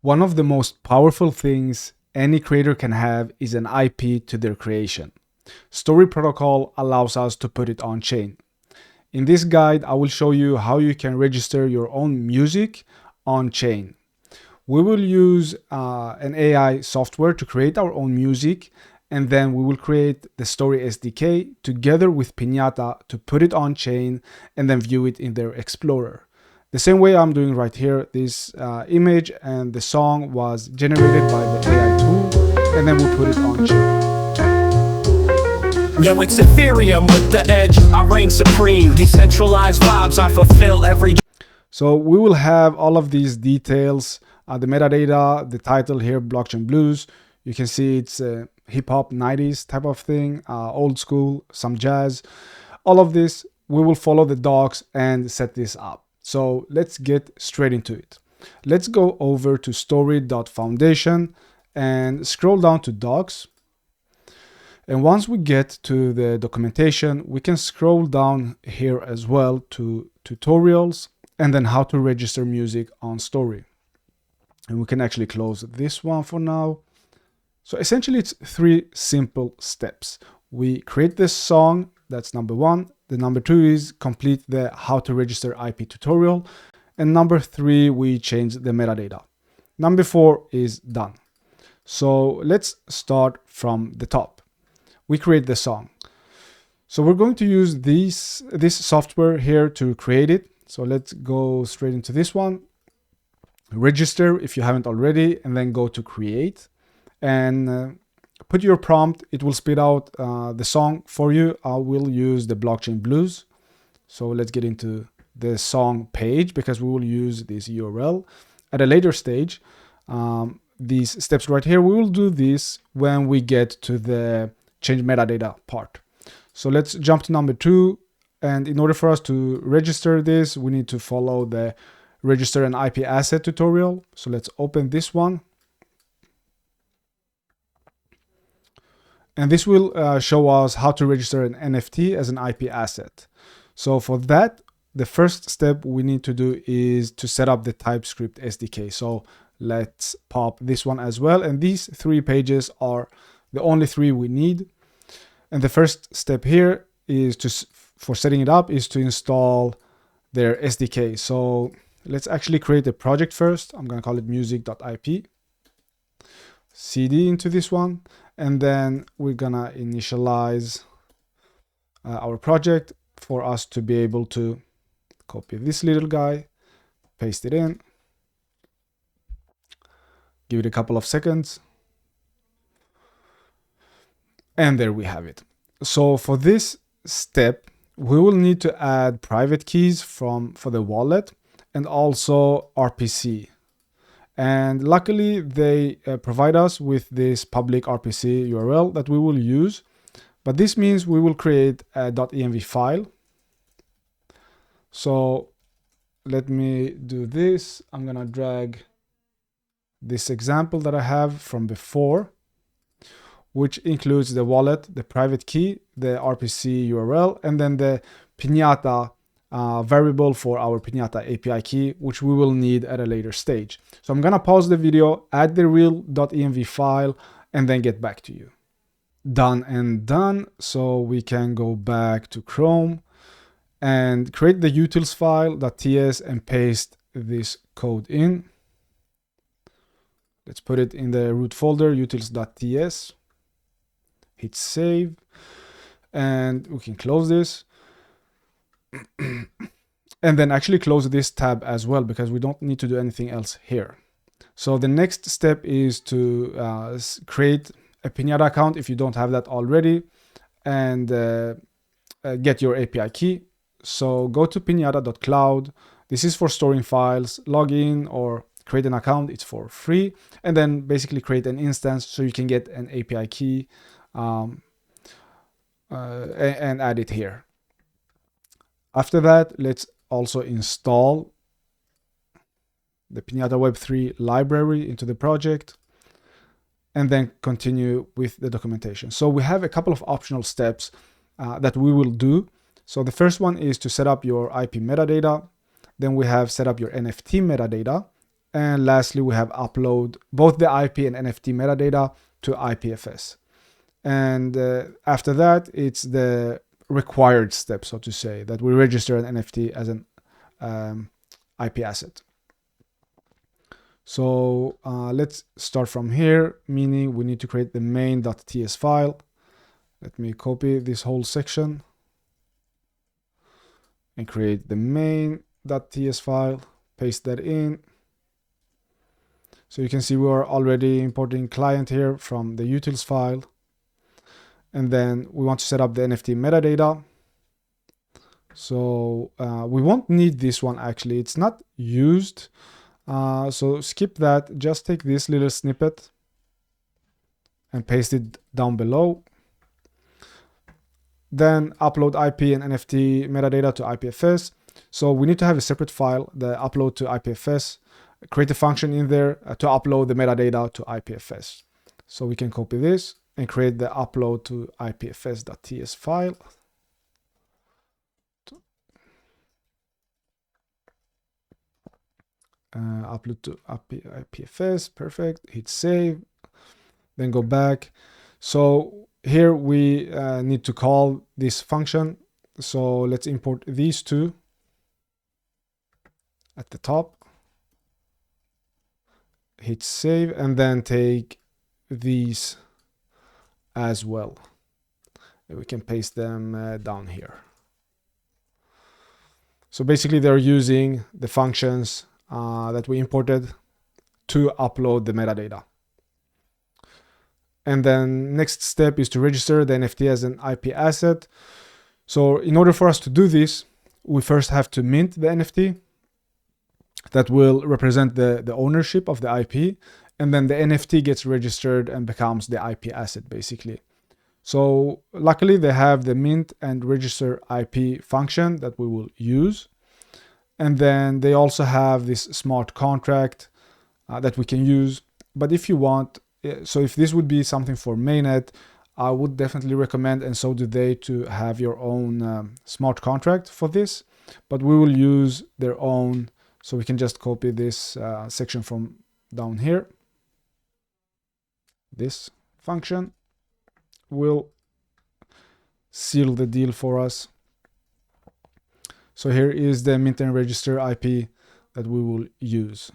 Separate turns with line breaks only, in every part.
One of the most powerful things any creator can have is an IP to their creation. Story Protocol allows us to put it on chain. In this guide, I will show you how you can register your own music on chain. We will use an AI software to create our own music, and then we will create the Story SDK together with Pinata to put it on chain and then view it in their Explorer. The same way I'm doing right here. This image and the song was generated by the AI tool, and then we'll put it on chain.
Yo, it's Ethereum with the edge. I reign supreme. Decentralized vibes, I fulfill every.
So we will have all of these details, the metadata, the title here, Blockchain Blues. You can see it's a hip hop 90s type of thing, old school, some jazz. All of this, we will follow the docs and set this up. So let's get straight into it. Let's go over to story.foundation and scroll down to docs. And once we get to the documentation, we can scroll down here as well to tutorials and then how to register music on Story. And we can actually close this one for now. So essentially it's 3 simple steps. We create this song, that's number 1. The number 2 is complete the how to register IP tutorial. And number 3, we change the metadata. Number 4 is done. So let's start from the top. We create the song. So we're going to use this software here to create it. So let's go straight into this one. Register if you haven't already, and then go to create and put your prompt. It will spit out the song for you. I will use the Blockchain Blues. So let's get into the song page because we will use this URL at a later stage. These steps right here, we will do this when we get to the change metadata part. So let's jump to number 2. And in order for us to register this, we need to follow the register an IP asset tutorial. So let's open this one. And this will show us how to register an NFT as an IP asset. So for that, the first step we need to do is to set up the Typescript SDK. So let's pop this one as well. And these 3 pages are the only 3 we need. And the first step here is for setting it up is to install their SDK. So let's actually create a project first. I'm going to call it music.ip. CD into this one. And then we're going to initialize our project for us to be able to copy this little guy, paste it in, give it a couple of seconds. And there we have it. So for this step, we will need to add private keys for the wallet and also RPC. And luckily they provide us with this public RPC URL that we will use. But this means we will create a .env file. So let me do this. I'm gonna drag this example that I have from before, which includes the wallet, the private key, the RPC URL, and then the Pinata variable for our Pinata API key, which we will need at a later stage. So I'm gonna pause the video, add the real .env file, and then get back to you. Done and done. So we can go back to Chrome and create the utils file .ts and paste this code in. Let's put it in the root folder, utils.ts. Hit save, and we can close this. And then actually close this tab as well because we don't need to do anything else here. So the next step is to create a Pinata account if you don't have that already, and get your API key. So go to pinata.cloud. This is for storing files, log in or create an account. It's for free. And then basically create an instance so you can get an API key and add it here. After that, let's also install the Pinata Web3 library into the project and then continue with the documentation. So we have a couple of optional steps that we will do. So the first one is to set up your IP metadata. Then we have set up your NFT metadata. And lastly, we have upload both the IP and NFT metadata to IPFS. And after that, it's the required step, so to say, that we register an NFT as an IP asset. So let's start from here, meaning we need to create the main.ts file. Let me copy this whole section and create the main.ts file, paste that in. So you can see we are already importing client here from the utils file. And then we want to set up the NFT metadata. So we won't need this one actually, it's not used. So skip that, just take this little snippet and paste it down below. Then upload IP and NFT metadata to IPFS. So we need to have a separate file, the upload to IPFS, create a function in there to upload the metadata to IPFS. So we can copy this and create the upload to IPFS.ts file. Upload to IPFS, perfect, hit save, then go back. So here we need to call this function. So let's import these two at the top, hit save, and then take these as well. And we can paste them down here. So basically they're using the functions that we imported to upload the metadata. And then next step is to register the NFT as an IP asset. So in order for us to do this, we first have to mint the NFT that will represent the ownership of the IP. And then the NFT gets registered and becomes the IP asset basically. So luckily they have the mint and register IP function that we will use. And then they also have this smart contract that we can use. But if you want, so if this would be something for mainnet, I would definitely recommend, and so do they, to have your own smart contract for this. But we will use their own, so we can just copy this section from down here. This function will seal the deal for us. So here is the mint and register IP that we will use.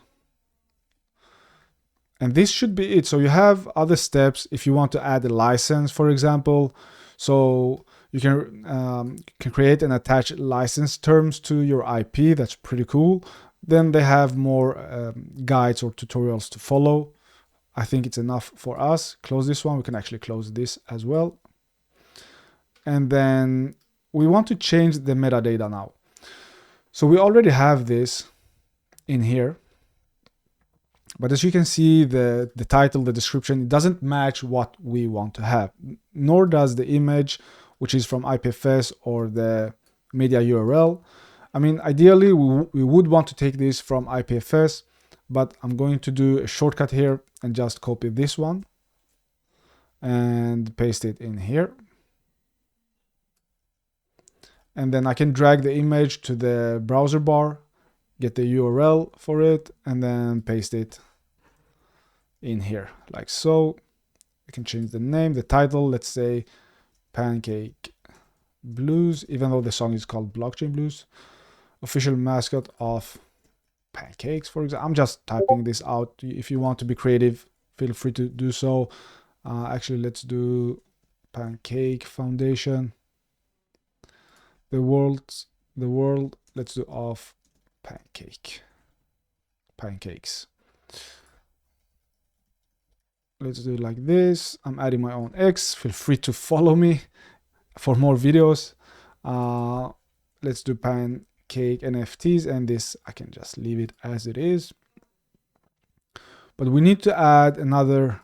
And this should be it. So you have other steps if you want to add a license, for example. So you can create and attach license terms to your IP. That's pretty cool. Then they have more guides or tutorials to follow. I think it's enough for us. Close this one. We can actually close this as well. And then we want to change the metadata now. So we already have this in here. But as you can see, the title, the description, it doesn't match what we want to have, nor does the image, which is from IPFS, or the media URL. I mean, ideally, we would want to take this from IPFS, but I'm going to do a shortcut here and just copy this one and paste it in here. And then I can drag the image to the browser bar, get the URL for it, and then paste it in here like so. You can change the name, the title, let's say Pancake Blues, even though the song is called Blockchain Blues. Official mascot of pancakes, for example. I'm just typing this out. If you want to be creative, feel free to do so. Actually, let's do Pancake Foundation. The world, let's do of pancakes. Let's do it like this. I'm adding my own X. Feel free to follow me for more videos. Let's do pancake NFTs, and this I can just leave it as it is. But we need to add another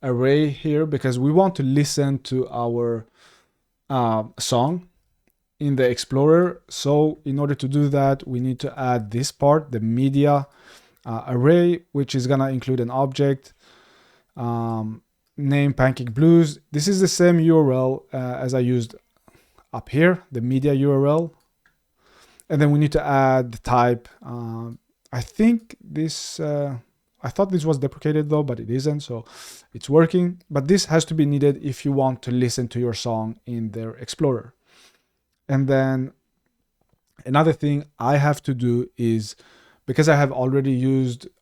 array here because we want to listen to our song in the Explorer. So in order to do that, we need to add this part, the media array, which is gonna include an object, name Pancake Blues. This is the same URL as I used up here, the media URL. And then we need to add the type. I I think this, I thought this was deprecated though, but it isn't, so it's working. But this has to be needed if you want to listen to your song in their Explorer. And then another thing I have to do is, because I have already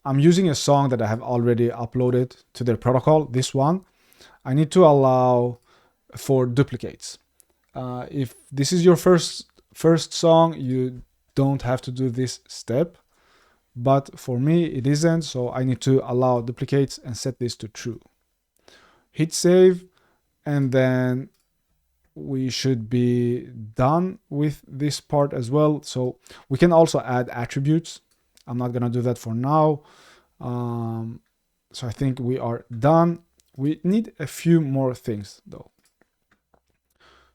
I'm using a song that I have already uploaded to their protocol, this one, I need to allow for duplicates. If this is your first song, you don't have to do this step, but for me it isn't, so I need to allow duplicates and set this to true. Hit save, and then we should be done with this part as well. So we can also add attributes. I'm not gonna do that for now. So I think we are done. We need a few more things though.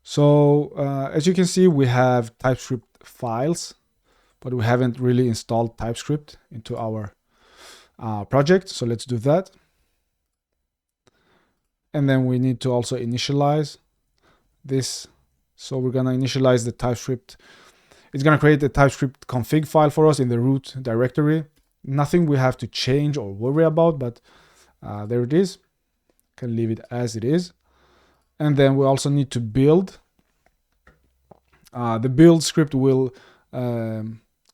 So as you can see, we have TypeScript files, but we haven't really installed TypeScript into our project. So let's do that. And then we need to also initialize this. So we're gonna initialize the TypeScript. It's gonna create a TypeScript config file for us in the root directory. Nothing we have to change or worry about, but there it is. Can leave it as it is. And then we also need to build. The build script will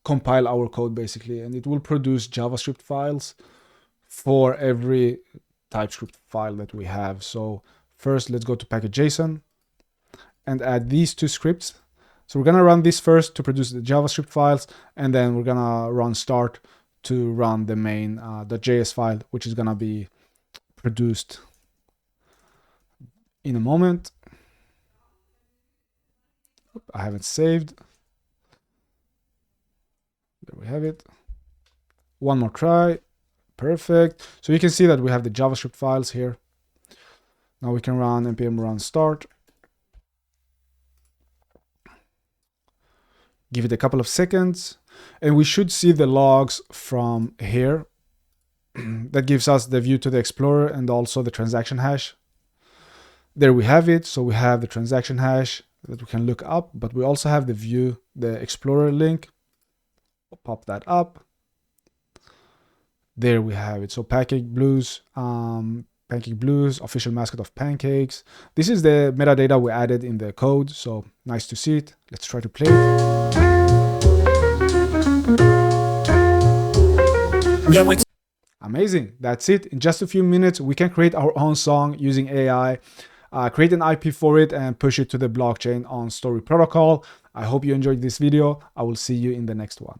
compile our code basically, and it will produce JavaScript files for every TypeScript file that we have. So first, let's go to package.json and add these two scripts. So we're gonna run this first to produce the JavaScript files, and then we're gonna run start to run the main .js file, which is gonna be produced in a moment. I haven't saved. There we have it. One more try. Perfect. So you can see that we have the JavaScript files here. Now we can run npm run start. Give it a couple of seconds, and we should see the logs from here. That gives us the view to the Explorer and also the transaction hash. There we have it. So we have the transaction hash that we can look up, but we also have the view, the Explorer link. I'll pop that up. There we have it. So Pancake Blues, official mascot of pancakes. This is the metadata we added in the code. So nice to see it. Let's try to play it. Amazing. That's it. In just a few minutes, we can create our own song using AI, create an IP for it, and push it to the blockchain on Story protocol. I hope you enjoyed this video. I will see you in the next one.